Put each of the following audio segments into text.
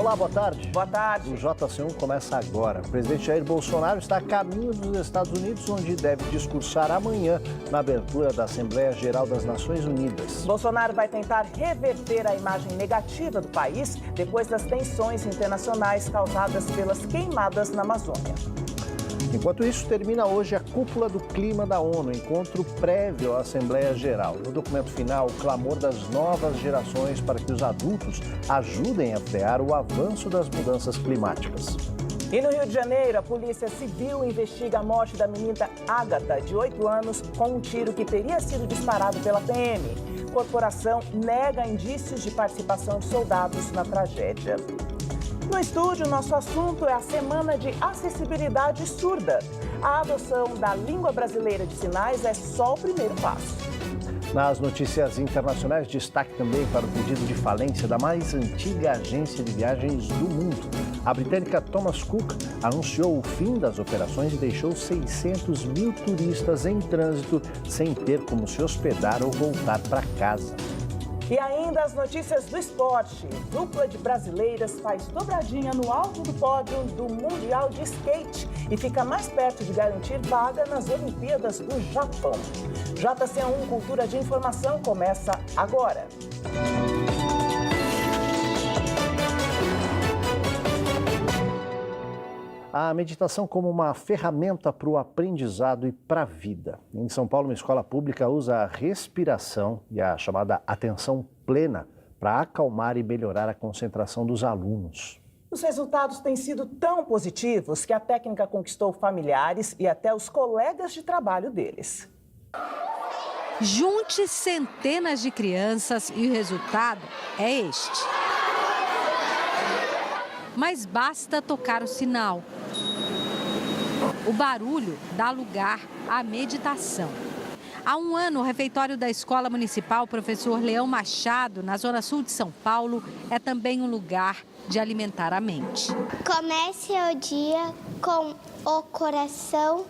Olá, boa tarde. Boa tarde. O JC1 começa agora. O presidente Jair Bolsonaro está a caminho dos Estados Unidos, onde deve discursar amanhã na abertura da Assembleia Geral das Nações Unidas. Bolsonaro vai tentar reverter a imagem negativa do país depois das tensões internacionais causadas pelas queimadas na Amazônia. Enquanto isso, termina hoje a Cúpula do Clima da ONU, encontro prévio à Assembleia Geral. No documento final, o clamor das novas gerações para que os adultos ajudem a frear o avanço das mudanças climáticas. E no Rio de Janeiro, a Polícia Civil investiga a morte da menina Ágata, de 8 anos, com um tiro que teria sido disparado pela PM. Corporação nega indícios de participação de soldados na tragédia. No estúdio, nosso assunto é a Semana de Acessibilidade Surda. A adoção da língua brasileira de sinais é só o primeiro passo. Nas notícias internacionais, destaque também para o pedido de falência da mais antiga agência de viagens do mundo. A britânica Thomas Cook anunciou o fim das operações e deixou 600 mil turistas em trânsito sem ter como se hospedar ou voltar para casa. E ainda as notícias do esporte. Dupla de brasileiras faz dobradinha no alto do pódio do Mundial de Skate e fica mais perto de garantir vaga nas Olimpíadas do Japão. JC1 Cultura de Informação começa agora. A meditação como uma ferramenta para o aprendizado e para a vida. Em São Paulo, uma escola pública usa a respiração e a chamada atenção plena para acalmar e melhorar a concentração dos alunos. Os resultados têm sido tão positivos que a técnica conquistou familiares e até os colegas de trabalho deles. Junte centenas de crianças e o resultado é este. Mas basta tocar o sinal. O barulho dá lugar à meditação. Há um ano, o refeitório da Escola Municipal Professor Leão Machado, na zona sul de São Paulo, é também um lugar de alimentar a mente. Comece o dia com o coração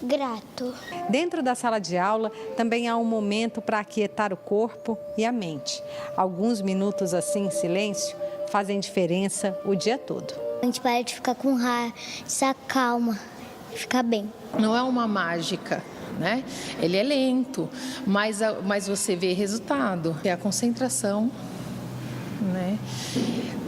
grato. Dentro da sala de aula, também há um momento para aquietar o corpo e a mente. Alguns minutos assim em silêncio fazem diferença o dia todo. A gente para de ficar com raiva, se acalma, fica bem. Não é uma mágica, né? Ele é lento, mas você vê resultado. É a concentração, né?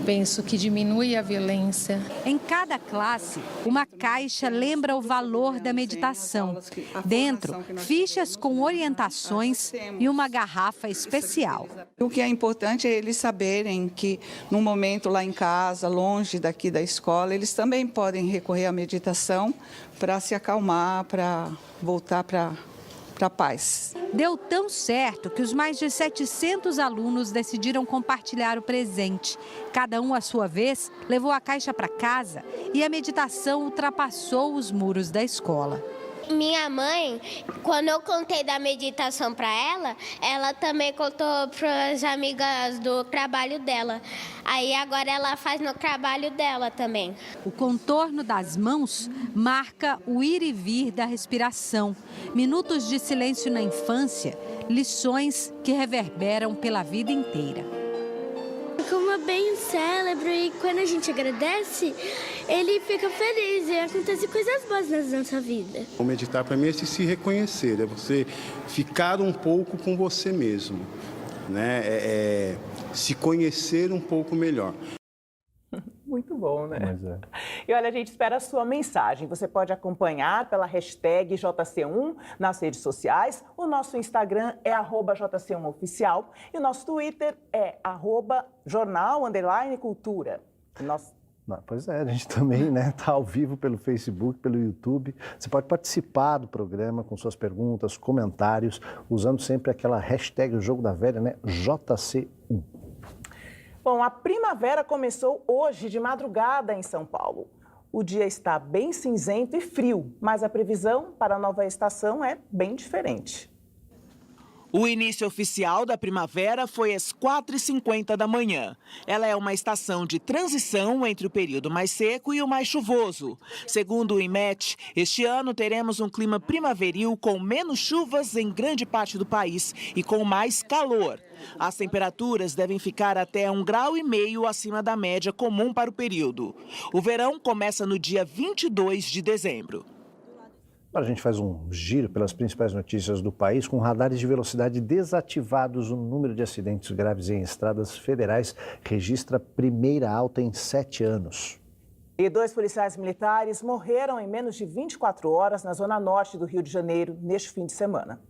Penso que diminui a violência. Em cada classe, uma caixa lembra o valor da meditação. Dentro, fichas com orientações e uma garrafa especial. O que é importante é eles saberem que, num momento lá em casa, longe daqui da escola, eles também podem recorrer à meditação para se acalmar, para voltar para a paz. Deu tão certo que os mais de 700 alunos decidiram compartilhar o presente. Cada um, à sua vez, levou a caixa para casa e a meditação ultrapassou os muros da escola. Minha mãe, quando eu contei da meditação para ela também contou para as amigas do trabalho dela. Aí agora ela faz no trabalho dela também. O contorno das mãos marca o ir e vir da respiração. Minutos de silêncio na infância, lições que reverberam pela vida inteira. Como é bem o cérebro e quando a gente agradece, ele fica feliz e acontecem coisas boas na nossa vida. O meditar para mim é se reconhecer, é você ficar um pouco com você mesmo, né? Se conhecer um pouco melhor. Muito bom, né? Mas é. E olha, a gente espera a sua mensagem. Você pode acompanhar pela hashtag JC1 nas redes sociais. O nosso Instagram é @JC1Oficial e o nosso Twitter é @jornal_cultura. Pois é, a gente também está ao vivo pelo Facebook, pelo YouTube. Você pode participar do programa com suas perguntas, comentários, usando sempre aquela hashtag, o jogo da velha, né? JC1. Bom, a primavera começou hoje de madrugada em São Paulo. O dia está bem cinzento e frio, mas a previsão para a nova estação é bem diferente. O início oficial da primavera foi às 4h50 da manhã. Ela é uma estação de transição entre o período mais seco e o mais chuvoso. Segundo o IMET, este ano teremos um clima primaveril com menos chuvas em grande parte do país e com mais calor. As temperaturas devem ficar até 1,5 graus acima da média comum para o período. O verão começa no dia 22 de dezembro. Agora a gente faz um giro pelas principais notícias do país. Com radares de velocidade desativados, o número de acidentes graves em estradas federais registra a primeira alta em 7 anos. E 2 policiais militares morreram em menos de 24 horas na zona norte do Rio de Janeiro neste fim de semana.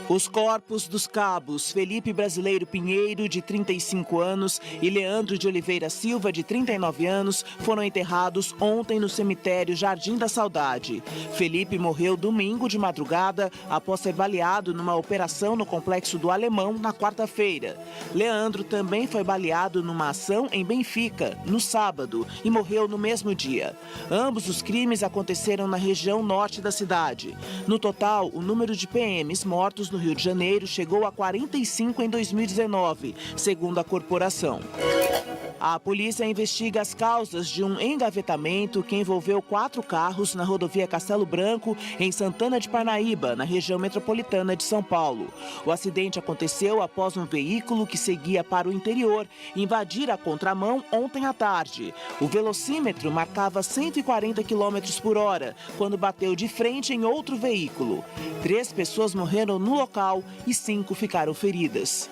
Os corpos dos cabos Felipe Brasileiro Pinheiro, de 35 anos, e Leandro de Oliveira Silva, de 39 anos, foram enterrados ontem no cemitério Jardim da Saudade. Felipe morreu domingo de madrugada após ser baleado numa operação no Complexo do Alemão na quarta-feira. Leandro também foi baleado numa ação em Benfica, no sábado, e morreu no mesmo dia. Ambos os crimes aconteceram na região norte da cidade. No total, o número de PMs mortos no Rio de Janeiro chegou a 45 em 2019, segundo a corporação. A polícia investiga as causas de um engavetamento que envolveu 4 carros na rodovia Castelo Branco, em Santana de Parnaíba, na região metropolitana de São Paulo. O acidente aconteceu após um veículo que seguia para o interior invadir a contramão ontem à tarde. O velocímetro marcava 140 km por hora, quando bateu de frente em outro veículo. 3 pessoas morreram no local e 5 ficaram feridas.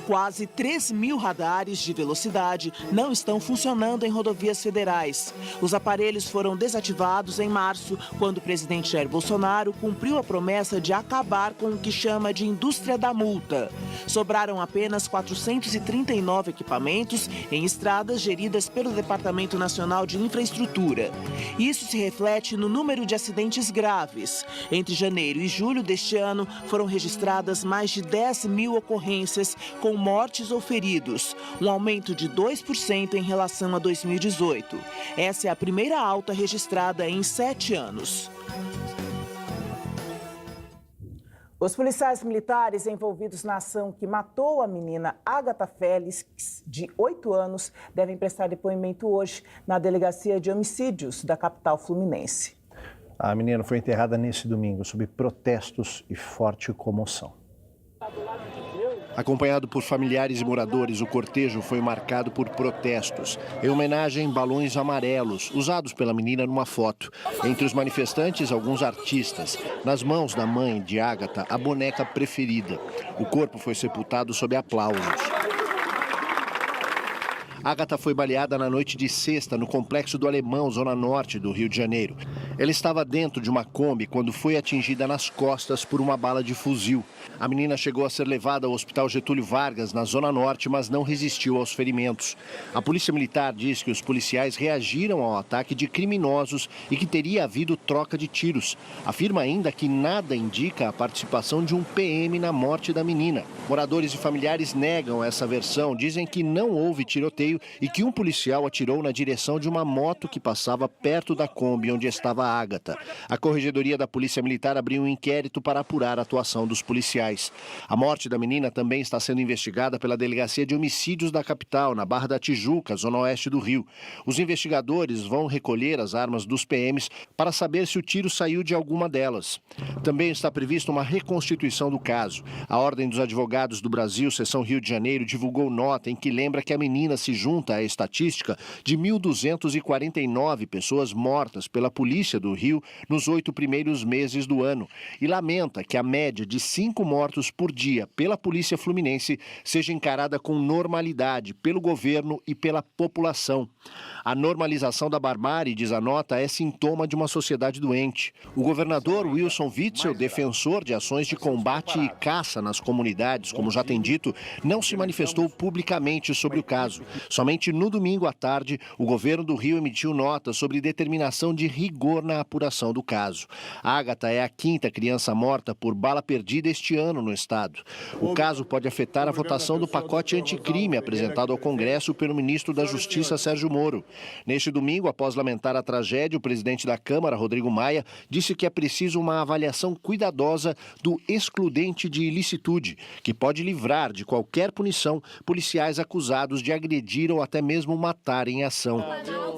Quase 3.000 radares de velocidade não estão funcionando em rodovias federais. Os aparelhos foram desativados em março, quando o presidente Jair Bolsonaro cumpriu a promessa de acabar com o que chama de indústria da multa. Sobraram apenas 439 equipamentos em estradas geridas pelo Departamento Nacional de Infraestrutura. Isso se reflete no número de acidentes graves. Entre janeiro e julho deste ano, foram registradas mais de 10.000 ocorrências com mortes ou feridos, um aumento de 2% em relação a 2018. Essa é a primeira alta registrada em 7 anos. Os policiais militares envolvidos na ação que matou a menina Agatha Félix, de 8 anos, devem prestar depoimento hoje na Delegacia de Homicídios da capital fluminense. A menina foi enterrada nesse domingo sob protestos e forte comoção. Acompanhado por familiares e moradores, o cortejo foi marcado por protestos. Em homenagem, balões amarelos, usados pela menina numa foto. Entre os manifestantes, alguns artistas. Nas mãos da mãe de Agatha, a boneca preferida. O corpo foi sepultado sob aplausos. Agatha foi baleada na noite de sexta no Complexo do Alemão, zona norte do Rio de Janeiro. Ela estava dentro de uma Kombi quando foi atingida nas costas por uma bala de fuzil. A menina chegou a ser levada ao Hospital Getúlio Vargas, na zona norte, mas não resistiu aos ferimentos. A Polícia Militar diz que os policiais reagiram ao ataque de criminosos e que teria havido troca de tiros. Afirma ainda que nada indica a participação de um PM na morte da menina. Moradores e familiares negam essa versão, dizem que não houve tiroteio e que um policial atirou na direção de uma moto que passava perto da Kombi onde estava a Agatha. A Corregedoria da Polícia Militar abriu um inquérito para apurar a atuação dos policiais. A morte da menina também está sendo investigada pela Delegacia de Homicídios da capital, na Barra da Tijuca, zona oeste do Rio. Os investigadores vão recolher as armas dos PMs para saber se o tiro saiu de alguma delas. Também está prevista uma reconstituição do caso. A Ordem dos Advogados do Brasil, Seção Rio de Janeiro, divulgou nota em que lembra que a menina se junta à estatística de 1.249 pessoas mortas pela polícia do Rio nos 8 primeiros meses do ano e lamenta que a média de 5 mortos por dia pela polícia fluminense seja encarada com normalidade pelo governo e pela população. A normalização da barbárie, diz a nota, é sintoma de uma sociedade doente. O governador Wilson Witzel, defensor de ações de combate e caça nas comunidades, como já tem dito, não se manifestou publicamente sobre o caso. Somente no domingo à tarde, o governo do Rio emitiu nota sobre determinação de rigor superior na apuração do caso. Ágata é a quinta criança morta por bala perdida este ano no estado. O caso pode afetar a votação do pacote anticrime apresentado ao Congresso pelo ministro da Justiça, Sérgio Moro. Neste domingo, após lamentar a tragédia, o presidente da Câmara, Rodrigo Maia, disse que é preciso uma avaliação cuidadosa do excludente de ilicitude, que pode livrar de qualquer punição policiais acusados de agredir ou até mesmo matar em ação.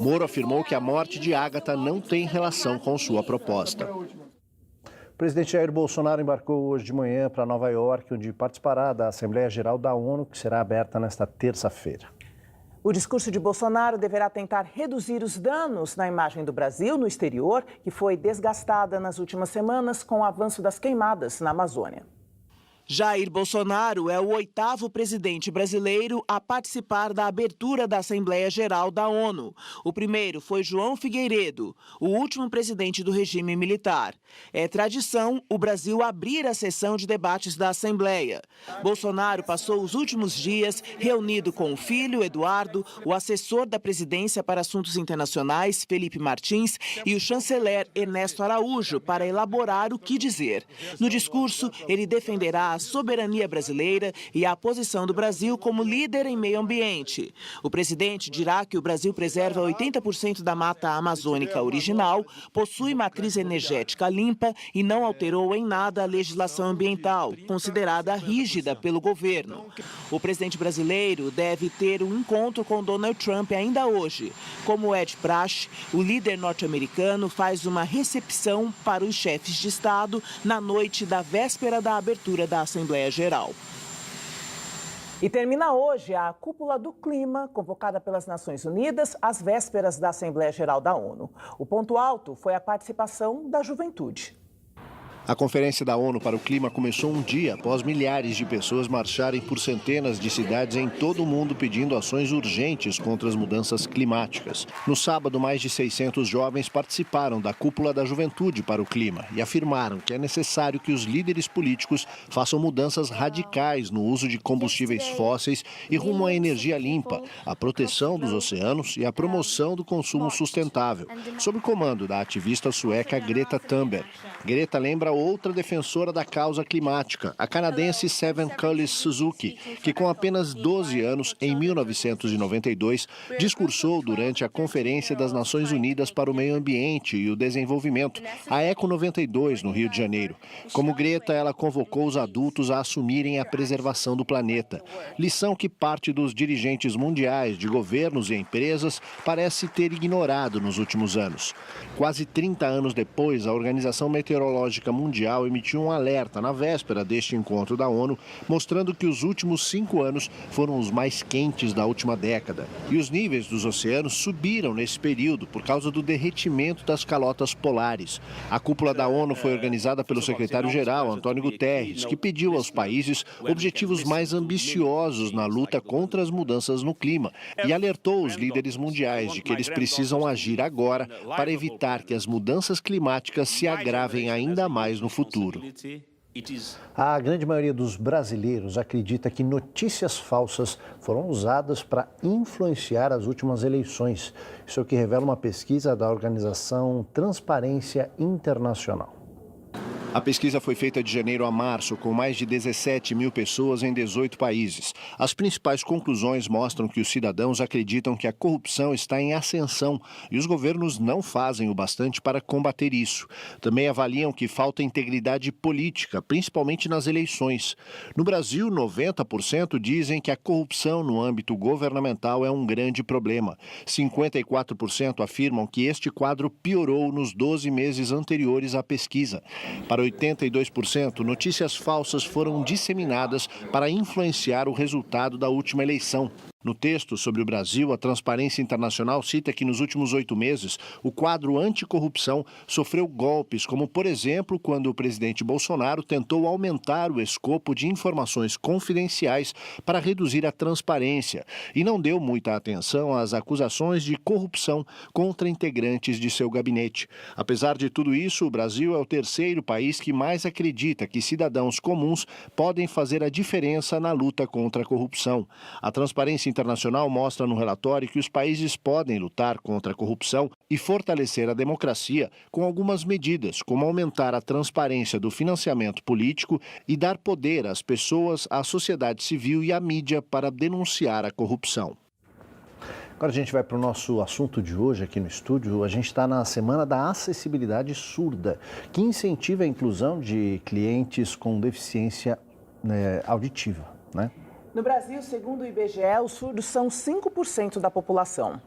Moro afirmou que a morte de Ágata não tem relação com sua proposta. O presidente Jair Bolsonaro embarcou hoje de manhã para Nova York, onde participará da Assembleia Geral da ONU, que será aberta nesta terça-feira. O discurso de Bolsonaro deverá tentar reduzir os danos na imagem do Brasil no exterior, que foi desgastada nas últimas semanas com o avanço das queimadas na Amazônia. Jair Bolsonaro é o 8º presidente brasileiro a participar da abertura da Assembleia Geral da ONU. O primeiro foi João Figueiredo, o último presidente do regime militar. É tradição o Brasil abrir a sessão de debates da Assembleia. Bolsonaro passou os últimos dias reunido com o filho, Eduardo, o assessor da presidência para assuntos internacionais, Felipe Martins, e o chanceler Ernesto Araújo, para elaborar o que dizer. No discurso, ele defenderá a soberania brasileira e a posição do Brasil como líder em meio ambiente. O presidente dirá que o Brasil preserva 80% da mata amazônica original, possui matriz energética limpa e não alterou em nada a legislação ambiental, considerada rígida pelo governo. O presidente brasileiro deve ter um encontro com Donald Trump ainda hoje. Como é de praxe, o líder norte-americano faz uma recepção para os chefes de Estado na noite da véspera da abertura da Assembleia Geral. E termina hoje a Cúpula do Clima, convocada pelas Nações Unidas às vésperas da Assembleia Geral da ONU. O ponto alto foi a participação da juventude. A Conferência da ONU para o Clima começou um dia após milhares de pessoas marcharem por centenas de cidades em todo o mundo pedindo ações urgentes contra as mudanças climáticas. No sábado, mais de 600 jovens participaram da Cúpula da Juventude para o Clima e afirmaram que é necessário que os líderes políticos façam mudanças radicais no uso de combustíveis fósseis e rumo à energia limpa, à proteção dos oceanos e à promoção do consumo sustentável, sob o comando da ativista sueca Greta Thunberg. Greta lembra outra defensora da causa climática, a canadense Seven Cullis Suzuki, que com apenas 12 anos, em 1992, discursou durante a Conferência das Nações Unidas para o Meio Ambiente e o Desenvolvimento, a Eco 92, no Rio de Janeiro. Como Greta, ela convocou os adultos a assumirem a preservação do planeta, lição que parte dos dirigentes mundiais, de governos e empresas, parece ter ignorado nos últimos anos. Quase 30 anos depois, a Organização Meteorológica Mundial emitiu um alerta na véspera deste encontro da ONU, mostrando que os últimos 5 anos foram os mais quentes da última década. E os níveis dos oceanos subiram nesse período por causa do derretimento das calotas polares. A cúpula da ONU foi organizada pelo secretário-geral, Antônio Guterres, que pediu aos países objetivos mais ambiciosos na luta contra as mudanças no clima e alertou os líderes mundiais de que eles precisam agir agora para evitar que as mudanças climáticas se agravem ainda mais no futuro. A grande maioria dos brasileiros acredita que notícias falsas foram usadas para influenciar as últimas eleições. Isso é o que revela uma pesquisa da organização Transparência Internacional. A pesquisa foi feita de janeiro a março, com mais de 17 mil pessoas em 18 países. As principais conclusões mostram que os cidadãos acreditam que a corrupção está em ascensão e os governos não fazem o bastante para combater isso. Também avaliam que falta integridade política, principalmente nas eleições. No Brasil, 90% dizem que a corrupção no âmbito governamental é um grande problema. 54% afirmam que este quadro piorou nos 12 meses anteriores à pesquisa. Para 82%, notícias falsas foram disseminadas para influenciar o resultado da última eleição. No texto sobre o Brasil, a Transparência Internacional cita que nos últimos 8 meses, o quadro anticorrupção sofreu golpes, como, por exemplo, quando o presidente Bolsonaro tentou aumentar o escopo de informações confidenciais para reduzir a transparência e não deu muita atenção às acusações de corrupção contra integrantes de seu gabinete. Apesar de tudo isso, o Brasil é o terceiro país que mais acredita que cidadãos comuns podem fazer a diferença na luta contra a corrupção. A Transparência Internacional mostra no relatório que os países podem lutar contra a corrupção e fortalecer a democracia com algumas medidas, como aumentar a transparência do financiamento político e dar poder às pessoas, à sociedade civil e à mídia para denunciar a corrupção. Agora a gente vai para o nosso assunto de hoje aqui no estúdio. A gente está na Semana da Acessibilidade Surda, que incentiva a inclusão de clientes com deficiência auditiva, né? No Brasil, segundo o IBGE, os surdos são 5% da população.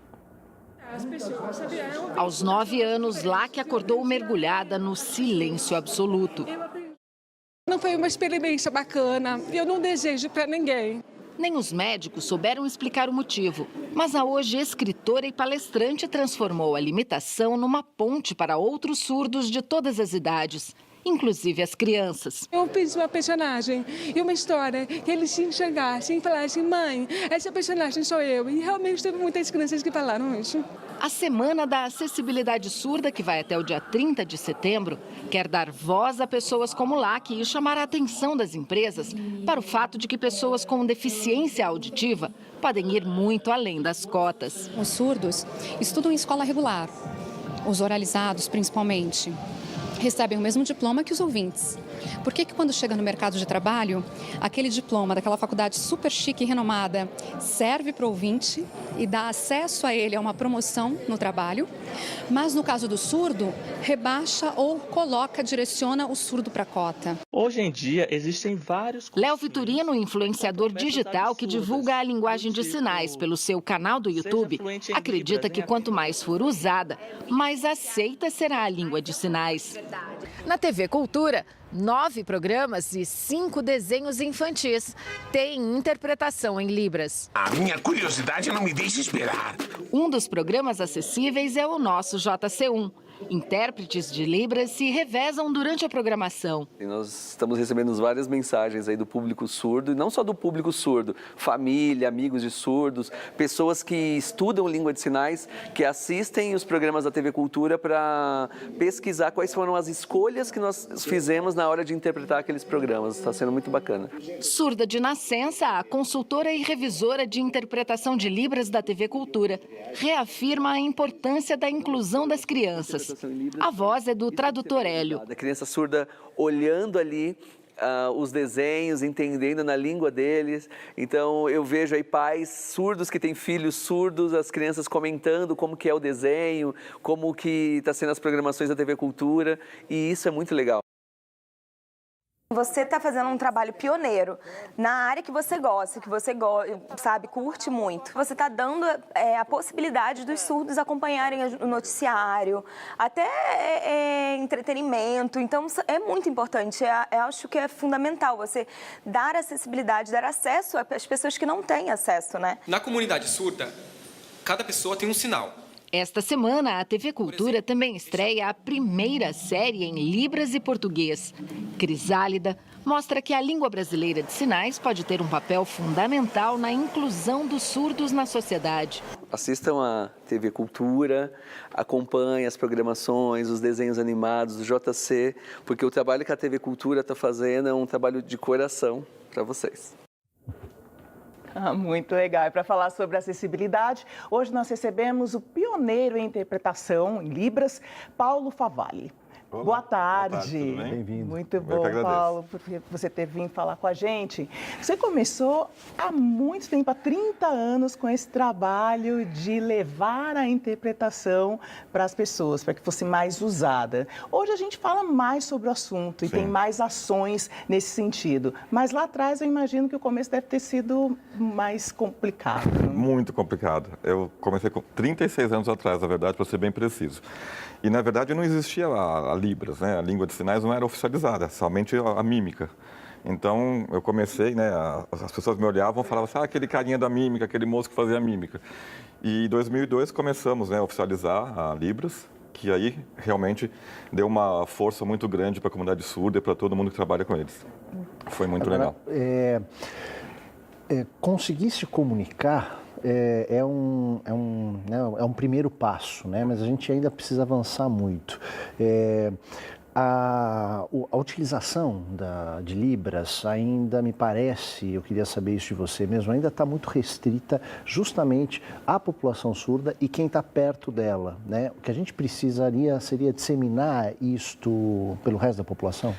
Aos 9 anos, Laque acordou mergulhada no silêncio absoluto. Não foi uma experiência bacana e eu não desejo para ninguém. Nem os médicos souberam explicar o motivo, mas a hoje escritora e palestrante transformou a limitação numa ponte para outros surdos de todas as idades, inclusive as crianças. Eu fiz uma personagem e uma história que eles se enxergassem e falassem: mãe, essa personagem sou eu. E realmente teve muitas crianças que falaram isso. A Semana da Acessibilidade Surda, que vai até o dia 30 de setembro, quer dar voz a pessoas como Laque e chamar a atenção das empresas para o fato de que pessoas com deficiência auditiva podem ir muito além das cotas. Os surdos estudam em escola regular, os oralizados principalmente, recebem o mesmo diploma que os ouvintes. Por que quando chega no mercado de trabalho, aquele diploma daquela faculdade super chique e renomada serve para o ouvinte e dá acesso a ele a uma promoção no trabalho, mas no caso do surdo, rebaixa ou direciona o surdo para a cota? Hoje em dia existem vários... Léo Vitorino, influenciador digital que divulga a linguagem de sinais pelo seu canal do YouTube, acredita que quanto mais for usada, mais aceita será a língua de sinais. Na TV Cultura, 9 programas e 5 desenhos infantis têm interpretação em Libras. A minha curiosidade não me deixa esperar. Um dos programas acessíveis é o nosso JC1. Intérpretes de Libras se revezam durante a programação. E nós estamos recebendo várias mensagens aí do público surdo, e não só do público surdo, família, amigos de surdos, pessoas que estudam língua de sinais, que assistem os programas da TV Cultura para pesquisar quais foram as escolhas que nós fizemos na hora de interpretar aqueles programas. Está sendo muito bacana. Surda de nascença, a consultora e revisora de interpretação de Libras da TV Cultura reafirma a importância da inclusão das crianças. A voz é do tradutor Hélio. A criança surda olhando ali os desenhos, entendendo na língua deles. Então eu vejo aí pais surdos que têm filhos surdos, as crianças comentando como que é o desenho, como que está sendo as programações da TV Cultura, e isso é muito legal. Você está fazendo um trabalho pioneiro na área que você gosta, sabe, curte muito. Você está dando a possibilidade dos surdos acompanharem o noticiário, até entretenimento. Então, é muito importante. Eu acho que é fundamental você dar acessibilidade, dar acesso às pessoas que não têm acesso, né? Na comunidade surda, cada pessoa tem um sinal. Esta semana, a TV Cultura também estreia a primeira série em Libras e português. Crisálida mostra que a língua brasileira de sinais pode ter um papel fundamental na inclusão dos surdos na sociedade. Assistam a TV Cultura, acompanhem as programações, os desenhos animados do JC, porque o trabalho que a TV Cultura está fazendo é um trabalho de coração para vocês. Muito legal. E para falar sobre acessibilidade, hoje nós recebemos o pioneiro em interpretação em Libras, Paulo Favalli. Olá. Boa tarde. Boa tarde, tudo bem? Bem-vindo. Muito bom, Paulo, por você ter vindo falar com a gente. Você começou há muito tempo, há 30 anos, com esse trabalho de levar a interpretação para as pessoas, para que fosse mais usada. Hoje a gente fala mais sobre o assunto e tem mais ações nesse sentido. Mas lá atrás eu imagino que o começo deve ter sido mais complicado. Muito complicado. Eu comecei com 36 anos atrás, na verdade, para ser bem preciso. E, na verdade, não existia a Libras, né? A língua de sinais não era oficializada, somente a mímica. Então, eu comecei, né? As pessoas me olhavam e falavam assim, aquele carinha da mímica, aquele moço que fazia a mímica. E em 2002 começamos, né, a oficializar a Libras, que aí realmente deu uma força muito grande para a comunidade surda e para todo mundo que trabalha com eles. Foi muito legal. Conseguir se comunicar é um primeiro passo, né? Mas a gente ainda precisa avançar muito. A utilização de Libras ainda me parece, eu queria saber isso de você mesmo, ainda está muito restrita justamente à população surda e quem está perto dela, né? O que a gente precisaria seria disseminar isto pelo resto da população?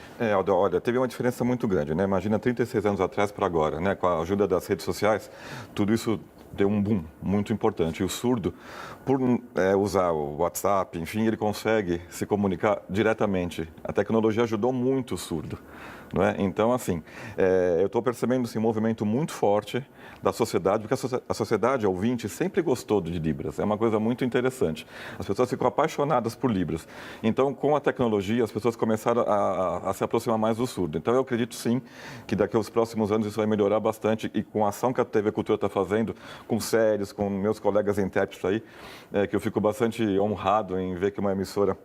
Olha, teve uma diferença muito grande, né? Imagina 36 anos atrás para agora, né? Com a ajuda das redes sociais, tudo isso deu um boom muito importante. E o surdo, por usar o WhatsApp, enfim, ele consegue se comunicar diretamente. A tecnologia ajudou muito o surdo. Não é? Então, assim, eu estou percebendo esse movimento muito forte da sociedade, porque a sociedade, a ouvinte, sempre gostou de Libras. É uma coisa muito interessante. As pessoas ficam apaixonadas por Libras. Então, com a tecnologia, as pessoas começaram a se aproximar mais do surdo. Então, eu acredito, sim, que daqui aos próximos anos isso vai melhorar bastante e com a ação que a TV Cultura está fazendo, com séries, com meus colegas intérpretes aí, que eu fico bastante honrado em ver que uma emissora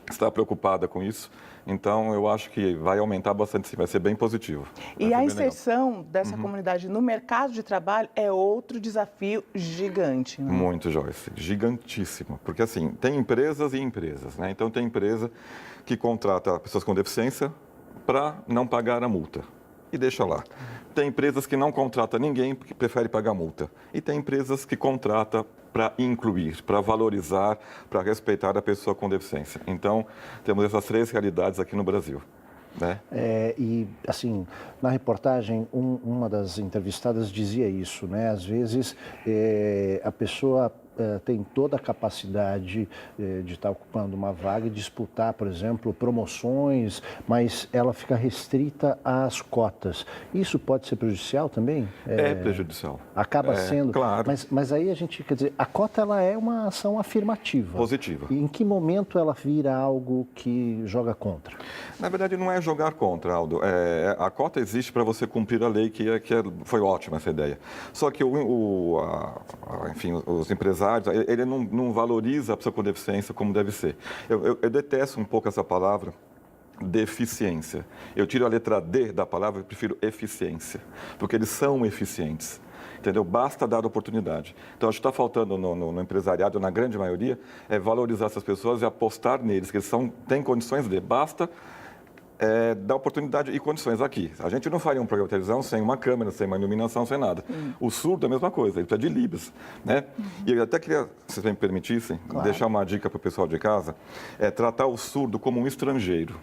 está preocupada com isso. Então, eu acho que vai aumentar bastante, sim, vai ser bem positivo. E a inserção dessa comunidade no mercado de trabalho é outro desafio gigante. Né? Muito, Joyce, gigantíssimo. Porque, assim, tem empresas e empresas, né? Então, tem empresa que contrata pessoas com deficiência para não pagar a multa e deixa lá. Tem empresas que não contratam ninguém porque prefere pagar multa. E tem empresas que contratam para incluir, para valorizar, para respeitar a pessoa com deficiência. Então, temos essas três realidades aqui no Brasil. Né? E, assim, na reportagem, uma das entrevistadas dizia isso, né? Às vezes, a pessoa tem toda a capacidade de estar ocupando uma vaga e disputar, por exemplo, promoções, mas ela fica restrita às cotas. Isso pode ser prejudicial também? É prejudicial. Acaba sendo. Claro. Mas aí a gente, quer dizer, a cota ela é uma ação afirmativa. Positiva. E em que momento ela vira algo que joga contra? Na verdade, não é jogar contra, Aldo. A cota existe para você cumprir a lei, foi ótima essa ideia. Só que enfim, os empresários, ele não valoriza a pessoa com deficiência como deve ser. Eu detesto um pouco essa palavra deficiência. Eu tiro a letra D da palavra e prefiro eficiência, porque eles são eficientes. Entendeu? Basta dar oportunidade. Então, acho que está faltando no empresariado, na grande maioria, é valorizar essas pessoas e apostar neles, que eles têm condições de. Basta dar oportunidade e condições aqui. A gente não faria um programa de televisão sem uma câmera, sem uma iluminação, sem nada. O surdo é a mesma coisa, ele precisa de Libras. Né? E eu até queria, se vocês me permitissem, deixar uma dica para o pessoal de casa, tratar o surdo como um estrangeiro.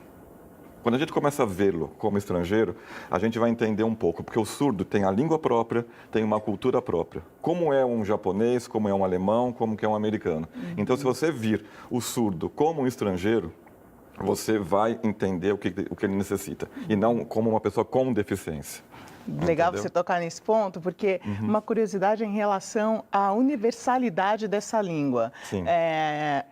Quando a gente começa a vê-lo como estrangeiro, a gente vai entender um pouco, porque o surdo tem a língua própria, tem uma cultura própria. Como é um japonês, como é um alemão, como que é um americano. Então, se você vir o surdo como um estrangeiro, você vai entender o que ele necessita, e não como uma pessoa com deficiência. Legal Entendeu? você tocar nesse ponto, porque uma curiosidade em relação à universalidade dessa língua. Sim.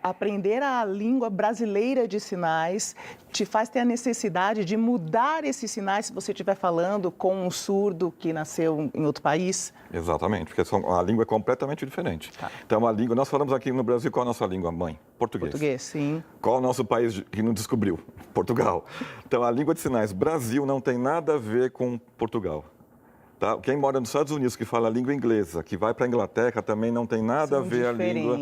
Aprender a língua brasileira de sinais te faz ter a necessidade de mudar esses sinais se você estiver falando com um surdo que nasceu em outro país? Exatamente, porque a língua é completamente diferente. Então, a língua, nós falamos aqui no Brasil, qual é a nossa língua mãe? Português. Português, sim. Qual é o nosso país que não descobriu? Portugal. Então, a língua de sinais Brasil não tem nada a ver com Portugal. Tá? Quem mora nos Estados Unidos que fala a língua inglesa, que vai para a Inglaterra, também não tem nada a ver a língua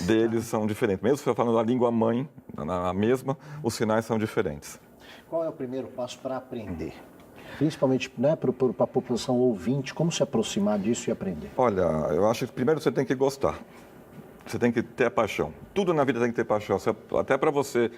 deles, são diferentes. Mesmo se você falando a língua mãe, a mesma, os sinais são diferentes. Qual é o primeiro passo para aprender? Principalmente, né, para a população ouvinte, como se aproximar disso e aprender? Olha, eu acho que primeiro você tem que gostar. Você tem que ter paixão. Tudo na vida tem que ter paixão. Até para você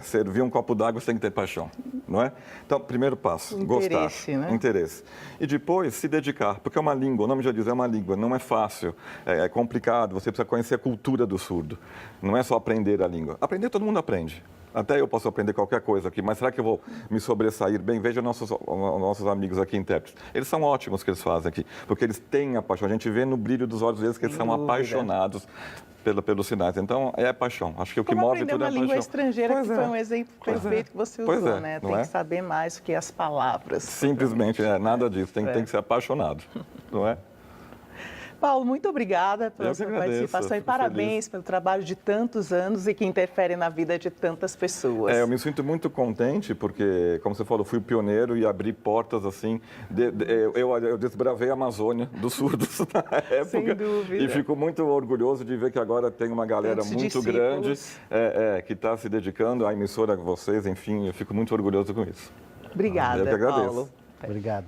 servir um copo d'água, você tem que ter paixão, não é? Então, primeiro passo, gostar. Né? Interesse. E depois, se dedicar. Porque é uma língua, o nome já diz, é uma língua. Não é fácil, é complicado. Você precisa conhecer a cultura do surdo. Não é só aprender a língua. Aprender, todo mundo aprende. Até eu posso aprender qualquer coisa aqui, mas será que eu vou me sobressair bem? Veja nossos amigos aqui, intérpretes. Eles são ótimos que eles fazem aqui, porque eles têm a paixão. A gente vê no brilho dos olhos deles que eles são apaixonados pelos sinais. Então, é a paixão. Acho que o que move tudo é a paixão. Aprender uma língua estrangeira, que foi um exemplo perfeito que você usou, né? Tem que saber mais do que as palavras. Simplesmente, nada disso. Tem que ser apaixonado, não é? Paulo, muito obrigada pela sua participação e parabéns pelo trabalho de tantos anos e que interfere na vida de tantas pessoas. Eu me sinto muito contente porque, como você falou, fui o pioneiro e abri portas assim. Eu desbravei a Amazônia dos surdos na época. Sem dúvida. E fico muito orgulhoso de ver que agora tem uma galera muito grande que está se dedicando à emissora de vocês. Enfim, eu fico muito orgulhoso com isso. Obrigada, eu que agradeço. Paulo. Obrigado.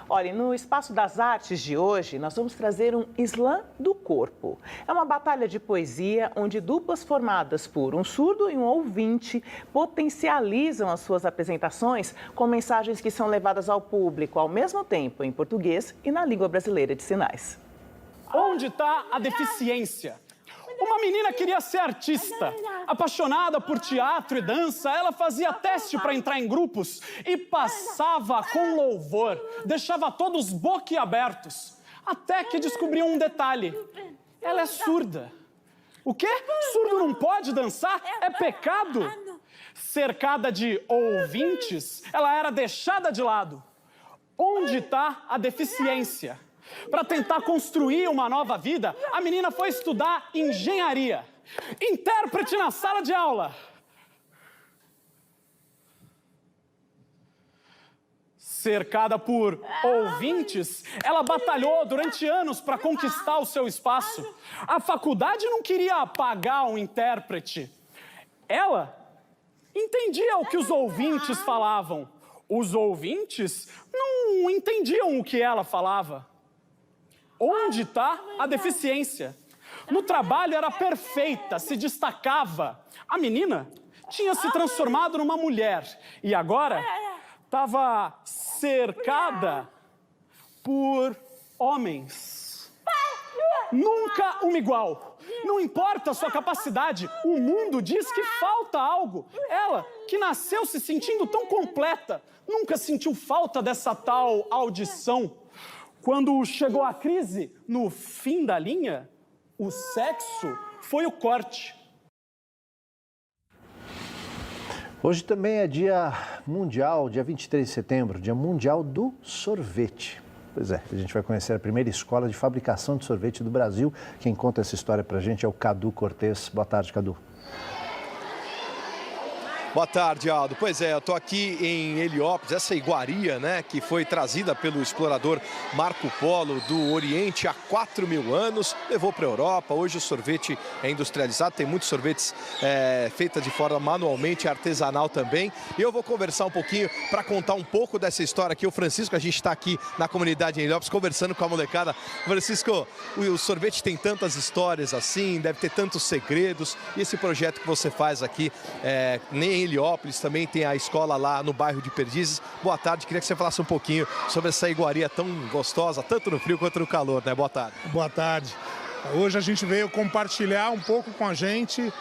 Olha, no Espaço das Artes de hoje, nós vamos trazer um slam do corpo. É uma batalha de poesia onde duplas formadas por um surdo e um ouvinte potencializam as suas apresentações com mensagens que são levadas ao público ao mesmo tempo em português e na língua brasileira de sinais. Onde está a deficiência? Uma menina queria ser artista. Apaixonada por teatro e dança, ela fazia teste para entrar em grupos e passava com louvor. Deixava todos boquiabertos. Até que descobriu um detalhe. Ela é surda. O quê? Surdo não pode dançar? É pecado? Cercada de ouvintes, ela era deixada de lado. Onde está a deficiência? Para tentar construir uma nova vida, a menina foi estudar engenharia. Intérprete na sala de aula. Cercada por ouvintes, ela batalhou durante anos para conquistar o seu espaço. A faculdade não queria pagar um intérprete. Ela entendia o que os ouvintes falavam. Os ouvintes não entendiam o que ela falava. Onde está a deficiência? No trabalho era perfeita, se destacava. A menina tinha se transformado numa mulher e agora estava cercada por homens. Nunca uma igual. Não importa a sua capacidade, o mundo diz que falta algo. Ela, que nasceu se sentindo tão completa, nunca sentiu falta dessa tal audição. Quando chegou a crise, no fim da linha, o sexo foi o corte. Hoje também é dia mundial, dia 23 de setembro, dia mundial do sorvete. Pois é, a gente vai conhecer a primeira escola de fabricação de sorvete do Brasil. Quem conta essa história pra gente é o Cadu Cortez. Boa tarde, Cadu. Boa tarde, Aldo. Pois é, eu estou aqui em Heliópolis, essa iguaria, né, que foi trazida pelo explorador Marco Polo do Oriente há 4.000 anos, levou para a Europa. Hoje o sorvete é industrializado, tem muitos sorvetes feitos de forma manualmente, artesanal também. E eu vou conversar um pouquinho para contar um pouco dessa história aqui. O Francisco, a gente está aqui na comunidade em Heliópolis conversando com a molecada. Francisco, o sorvete tem tantas histórias assim, deve ter tantos segredos. E esse projeto que você faz aqui, nem Heliópolis, também tem a escola lá no bairro de Perdizes. Boa tarde, queria que você falasse um pouquinho sobre essa iguaria tão gostosa, tanto no frio quanto no calor, né? Boa tarde. Boa tarde. Hoje a gente veio compartilhar um pouco com a gente,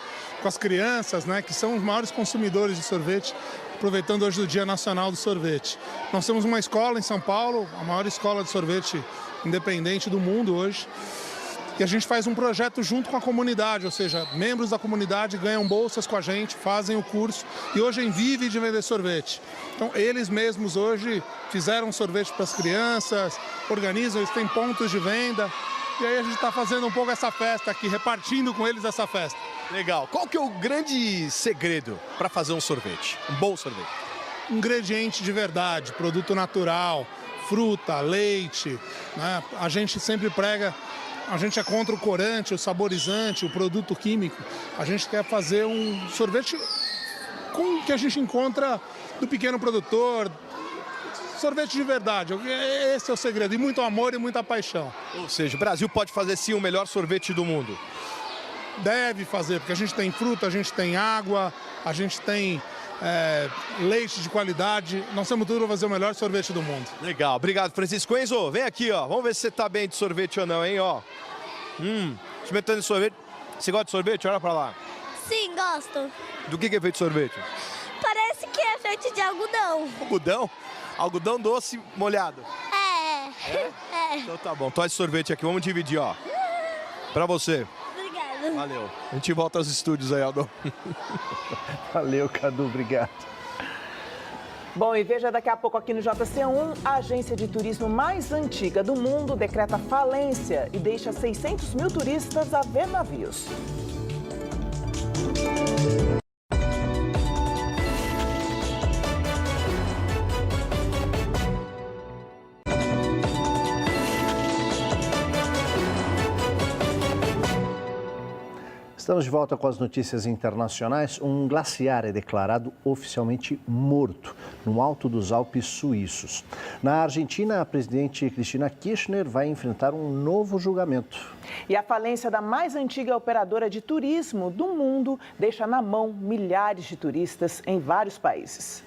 com as crianças, né, que são os maiores consumidores de sorvete, aproveitando hoje o Dia Nacional do Sorvete. Nós temos uma escola em São Paulo, a maior escola de sorvete independente do mundo hoje. E a gente faz um projeto junto com a comunidade, ou seja, membros da comunidade ganham bolsas com a gente, fazem o curso e hoje vivem de vender sorvete. Então, eles mesmos hoje fizeram sorvete para as crianças, organizam, eles têm pontos de venda. E aí a gente está fazendo um pouco essa festa aqui, repartindo com eles essa festa. Legal. Qual que é o grande segredo para fazer um sorvete, um bom sorvete? Ingrediente de verdade, produto natural, fruta, leite, né? A gente sempre prega... A gente é contra o corante, o saborizante, o produto químico. A gente quer fazer um sorvete com o que a gente encontra do pequeno produtor. Sorvete de verdade. Esse é o segredo. E muito amor e muita paixão. Ou seja, o Brasil pode fazer sim o melhor sorvete do mundo. Deve fazer, porque a gente tem fruta, a gente tem água, a gente tem leite de qualidade. Nós temos tudo para fazer o melhor sorvete do mundo. Legal, obrigado, Francisco. Enzo, vem aqui, ó. Vamos ver se você tá bem de sorvete ou não, hein, ó. Experimentando sorvete. Você gosta de sorvete? Olha pra lá. Sim, gosto. Do que é feito sorvete? Parece que é feito de algodão. Algodão? Algodão doce molhado. É. Então tá bom, toma esse sorvete aqui, vamos dividir, ó. Pra você. Obrigada. Valeu. A gente volta aos estúdios aí, Aldo. Valeu, Cadu, obrigado. Bom, e veja daqui a pouco aqui no JC1, a agência de turismo mais antiga do mundo decreta falência e deixa 600 mil turistas a ver navios. Estamos de volta com as notícias internacionais. Um glaciar é declarado oficialmente morto no alto dos Alpes suíços. Na Argentina, a presidente Cristina Kirchner vai enfrentar um novo julgamento. E a falência da mais antiga operadora de turismo do mundo deixa na mão milhares de turistas em vários países.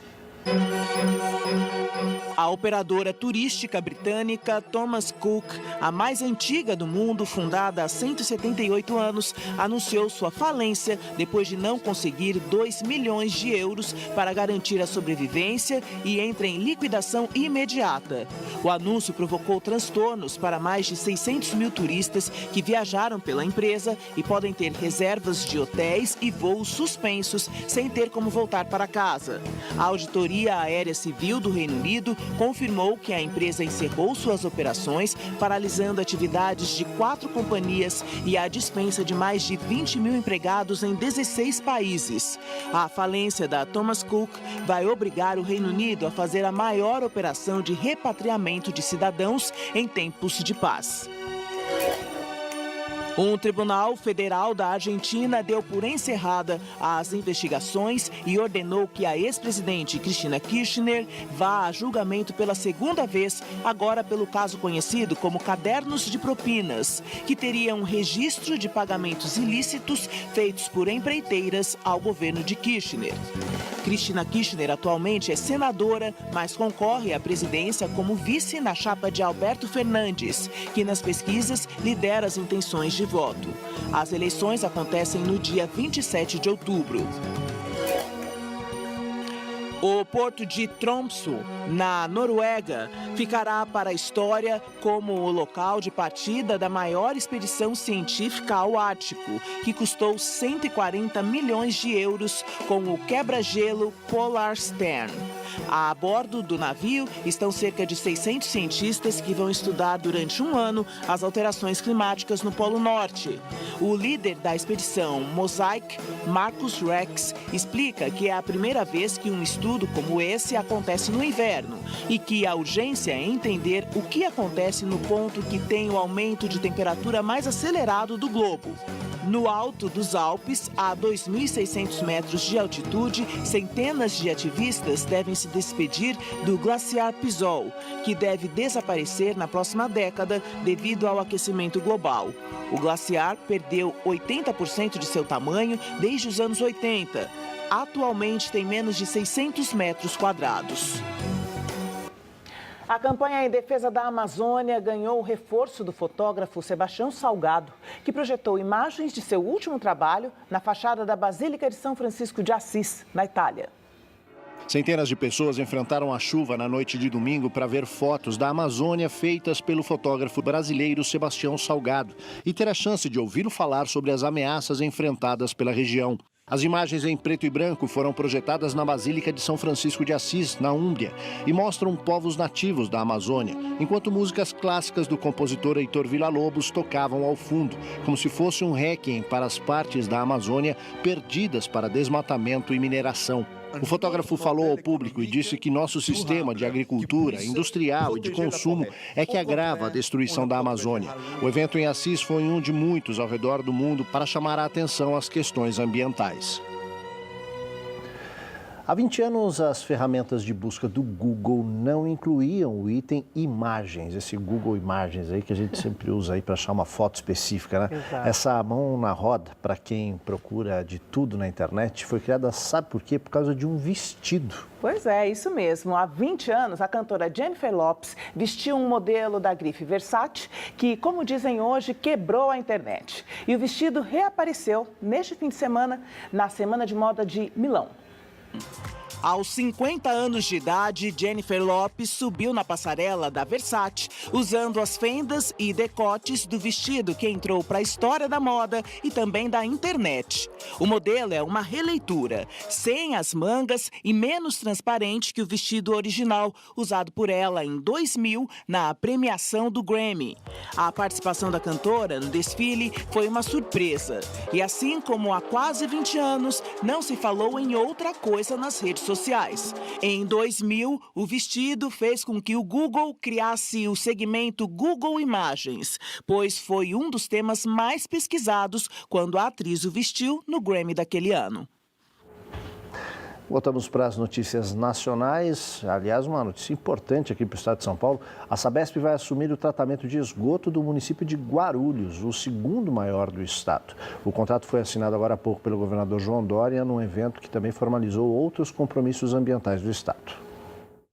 A operadora turística britânica Thomas Cook, a mais antiga do mundo, fundada há 178 anos, anunciou sua falência depois de não conseguir 2 milhões de euros para garantir a sobrevivência e entra em liquidação imediata. O anúncio provocou transtornos para mais de 600 mil turistas que viajaram pela empresa e podem ter reservas de hotéis e voos suspensos sem ter como voltar para casa. A auditoria aérea civil do Reino Unido confirmou que a empresa encerrou suas operações, paralisando atividades de 4 companhias e a dispensa de mais de 20 mil empregados em 16 países. A falência da Thomas Cook vai obrigar o Reino Unido a fazer a maior operação de repatriamento de cidadãos em tempos de paz. Um tribunal federal da Argentina deu por encerrada as investigações e ordenou que a ex-presidente Cristina Kirchner vá a julgamento pela segunda vez, agora pelo caso conhecido como cadernos de propinas, que teria um registro de pagamentos ilícitos feitos por empreiteiras ao governo de Kirchner. Cristina Kirchner atualmente é senadora, mas concorre à presidência como vice na chapa de Alberto Fernandes, que nas pesquisas lidera as intenções de voto. As eleições acontecem no dia 27 de outubro. O porto de Tromsø, na Noruega, ficará para a história como o local de partida da maior expedição científica ao Ártico, que custou 140 milhões de euros com o quebra-gelo Polarstern. A bordo do navio estão cerca de 600 cientistas que vão estudar durante um ano as alterações climáticas no Polo Norte. O líder da expedição, Mosaic, Marcus Rex, explica que é a primeira vez que um estudo como esse acontece no inverno e que a urgência é entender o que acontece no ponto que tem o aumento de temperatura mais acelerado do globo. No alto dos Alpes, a 2.600 metros de altitude, centenas de ativistas devem se despedir do glaciar Pisol, que deve desaparecer na próxima década devido ao aquecimento global. O glaciar perdeu 80% de seu tamanho desde os anos 80. Atualmente tem menos de 600 metros quadrados. A campanha em defesa da Amazônia ganhou o reforço do fotógrafo Sebastião Salgado, que projetou imagens de seu último trabalho na fachada da Basílica de São Francisco de Assis, na Itália. Centenas de pessoas enfrentaram a chuva na noite de domingo para ver fotos da Amazônia feitas pelo fotógrafo brasileiro Sebastião Salgado e ter a chance de ouvi-lo falar sobre as ameaças enfrentadas pela região. As imagens em preto e branco foram projetadas na Basílica de São Francisco de Assis, na Úmbria, e mostram povos nativos da Amazônia, enquanto músicas clássicas do compositor Heitor Villa-Lobos tocavam ao fundo, como se fosse um requiem para as partes da Amazônia perdidas para desmatamento e mineração. O fotógrafo falou ao público e disse que nosso sistema de agricultura, industrial e de consumo é que agrava a destruição da Amazônia. O evento em Assis foi um de muitos ao redor do mundo para chamar a atenção às questões ambientais. Há 20 anos, as ferramentas de busca do Google não incluíam o item imagens, esse Google Imagens aí que a gente sempre usa aí para achar uma foto específica, né? Exato. Essa mão na roda, para quem procura de tudo na internet, foi criada, sabe por quê? Por causa de um vestido. Pois é, isso mesmo. Há 20 anos, a cantora Jennifer Lopez vestiu um modelo da grife Versace que, como dizem hoje, quebrou a internet. E o vestido reapareceu neste fim de semana, na Semana de Moda de Milão. Aos 50 anos de idade, Jennifer Lopez subiu na passarela da Versace, usando as fendas e decotes do vestido que entrou para a história da moda e também da internet. O modelo é uma releitura, sem as mangas e menos transparente que o vestido original, usado por ela em 2000 na premiação do Grammy. A participação da cantora no desfile foi uma surpresa. E assim como há quase 20 anos, não se falou em outra coisa nas redes sociais. Em 2000, o vestido fez com que o Google criasse o segmento Google Imagens, pois foi um dos temas mais pesquisados quando a atriz o vestiu no Grammy daquele ano. Voltamos para as notícias nacionais. Aliás, uma notícia importante aqui para o estado de São Paulo. A Sabesp vai assumir o tratamento de esgoto do município de Guarulhos, o segundo maior do estado. O contrato foi assinado agora há pouco pelo governador João Dória, num evento que também formalizou outros compromissos ambientais do estado.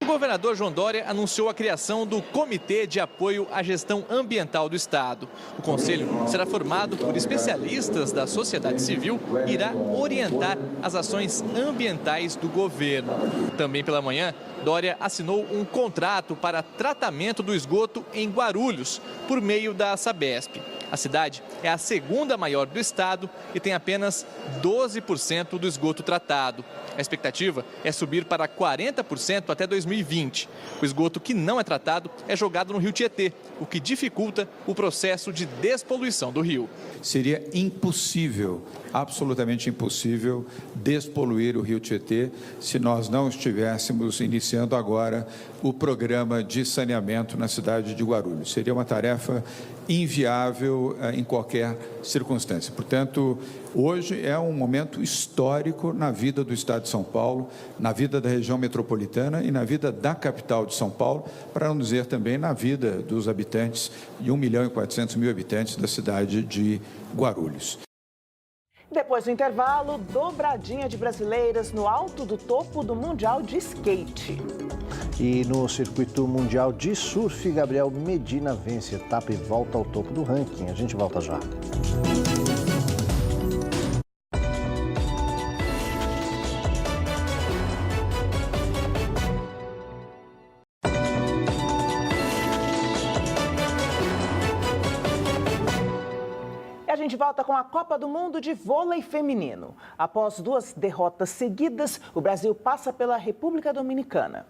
O governador João Dória anunciou a criação do Comitê de Apoio à Gestão Ambiental do Estado. O conselho será formado por especialistas da sociedade civil e irá orientar as ações ambientais do governo. Também pela manhã, Dória assinou um contrato para tratamento do esgoto em Guarulhos, por meio da Sabesp. A cidade é a segunda maior do estado e tem apenas 12% do esgoto tratado. A expectativa é subir para 40% até 2020. O esgoto que não é tratado é jogado no rio Tietê, o que dificulta o processo de despoluição do rio. Seria impossível, absolutamente impossível, despoluir o rio Tietê se nós não estivéssemos iniciando agora o programa de saneamento na cidade de Guarulhos. Seria uma tarefa inviável em qualquer circunstância. Portanto, hoje é um momento histórico na vida do estado de São Paulo, na vida da região metropolitana e na vida da capital de São Paulo, para não dizer também na vida dos habitantes, de 1.400.000 habitantes da cidade de Guarulhos. Depois do intervalo, dobradinha de brasileiras no alto do topo do Mundial de Skate. E no circuito mundial de surf, Gabriel Medina vence etapa e volta ao topo do ranking. A gente volta já. A gente volta com a Copa do Mundo de vôlei feminino. Após 2 derrotas seguidas, o Brasil passa pela República Dominicana.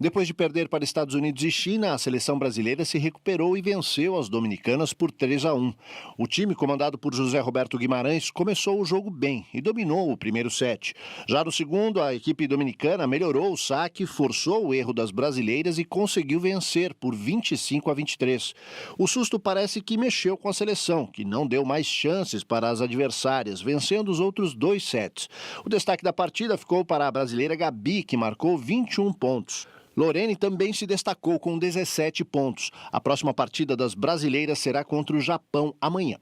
Depois de perder para Estados Unidos e China, a seleção brasileira se recuperou e venceu as dominicanas por 3-1. O time, comandado por José Roberto Guimarães, começou o jogo bem e dominou o primeiro set. Já no segundo, a equipe dominicana melhorou o saque, forçou o erro das brasileiras e conseguiu vencer por 25-23. O susto parece que mexeu com a seleção, que não deu mais chances para as adversárias, vencendo os outros 2 sets. O destaque da partida ficou para a brasileira Gabi, que marcou 21 pontos. Lorene também se destacou com 17 pontos. A próxima partida das brasileiras será contra o Japão amanhã.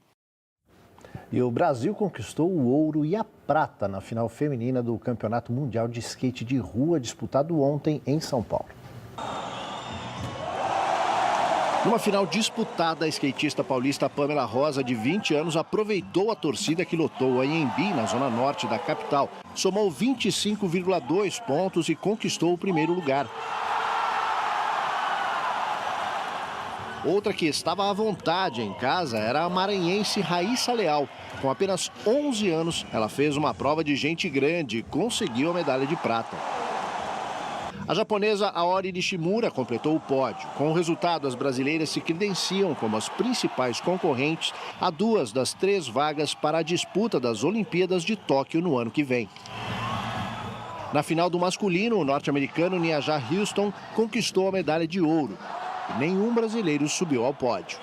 E o Brasil conquistou o ouro e a prata na final feminina do Campeonato Mundial de Skate de Rua, disputado ontem em São Paulo. Numa final disputada, a skatista paulista Pamela Rosa, de 20 anos, aproveitou a torcida que lotou a Anhembi, na zona norte da capital. Somou 25,2 pontos e conquistou o primeiro lugar. Outra que estava à vontade em casa era a maranhense Raíssa Leal. Com apenas 11 anos, ela fez uma prova de gente grande e conseguiu a medalha de prata. A japonesa Aori Nishimura completou o pódio. Com o resultado, as brasileiras se credenciam como as principais concorrentes a 2 das 3 vagas para a disputa das Olimpíadas de Tóquio no ano que vem. Na final do masculino, o norte-americano Niajar Houston conquistou a medalha de ouro. E nenhum brasileiro subiu ao pódio.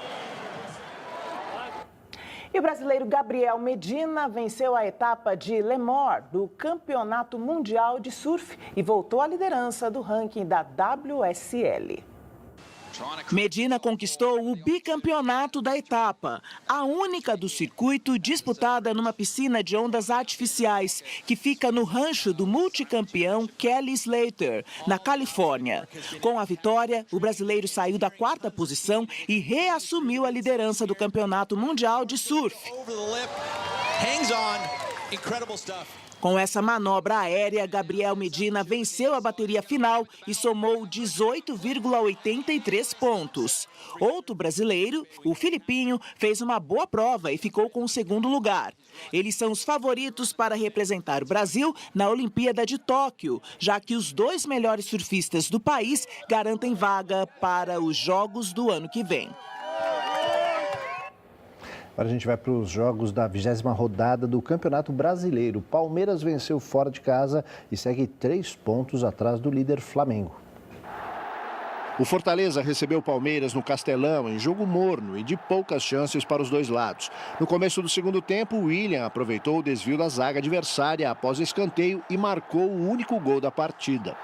E o brasileiro Gabriel Medina venceu a etapa de Le Mans do Campeonato Mundial de Surf e voltou à liderança do ranking da WSL. Medina conquistou o bicampeonato da etapa, a única do circuito disputada numa piscina de ondas artificiais, que fica no rancho do multicampeão Kelly Slater, na Califórnia. Com a vitória, o brasileiro saiu da 4ª posição e reassumiu a liderança do Campeonato Mundial de Surf. Com essa manobra aérea, Gabriel Medina venceu a bateria final e somou 18,83 pontos. Outro brasileiro, o Filipinho, fez uma boa prova e ficou com o segundo lugar. Eles são os favoritos para representar o Brasil na Olimpíada de Tóquio, já que os 2 melhores surfistas do país garantem vaga para os Jogos do ano que vem. Agora a gente vai para os jogos da 20ª rodada do Campeonato Brasileiro. Palmeiras venceu fora de casa e segue 3 pontos atrás do líder Flamengo. O Fortaleza recebeu o Palmeiras no Castelão em jogo morno e de poucas chances para os dois lados. No começo do segundo tempo, o William aproveitou o desvio da zaga adversária após escanteio e marcou o único gol da partida.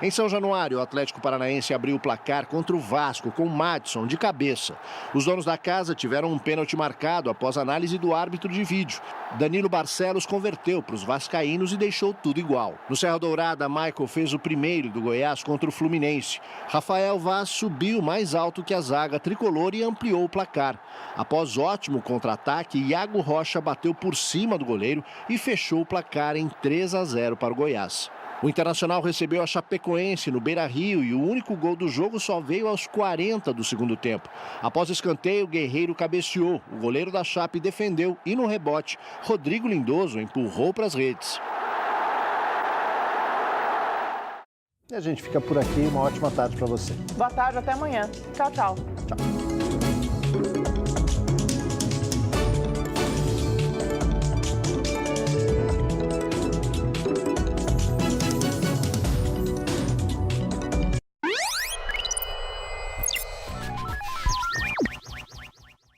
Em São Januário, o Atlético Paranaense abriu o placar contra o Vasco com Madison de cabeça. Os donos da casa tiveram um pênalti marcado após análise do árbitro de vídeo. Danilo Barcelos converteu para os vascaínos e deixou tudo igual. No Serra Dourada, Michael fez o primeiro do Goiás contra o Fluminense. Rafael Vaz subiu mais alto que a zaga tricolor e ampliou o placar. Após ótimo contra-ataque, Iago Rocha bateu por cima do goleiro e fechou o placar em 3-0 para o Goiás. O Internacional recebeu a Chapecoense no Beira-Rio e o único gol do jogo só veio aos 40 do segundo tempo. Após escanteio, Guerreiro cabeceou, o goleiro da Chape defendeu e no rebote, Rodrigo Lindoso empurrou para as redes. E a gente fica por aqui, uma ótima tarde para você. Boa tarde, até amanhã. Tchau, tchau. Tchau.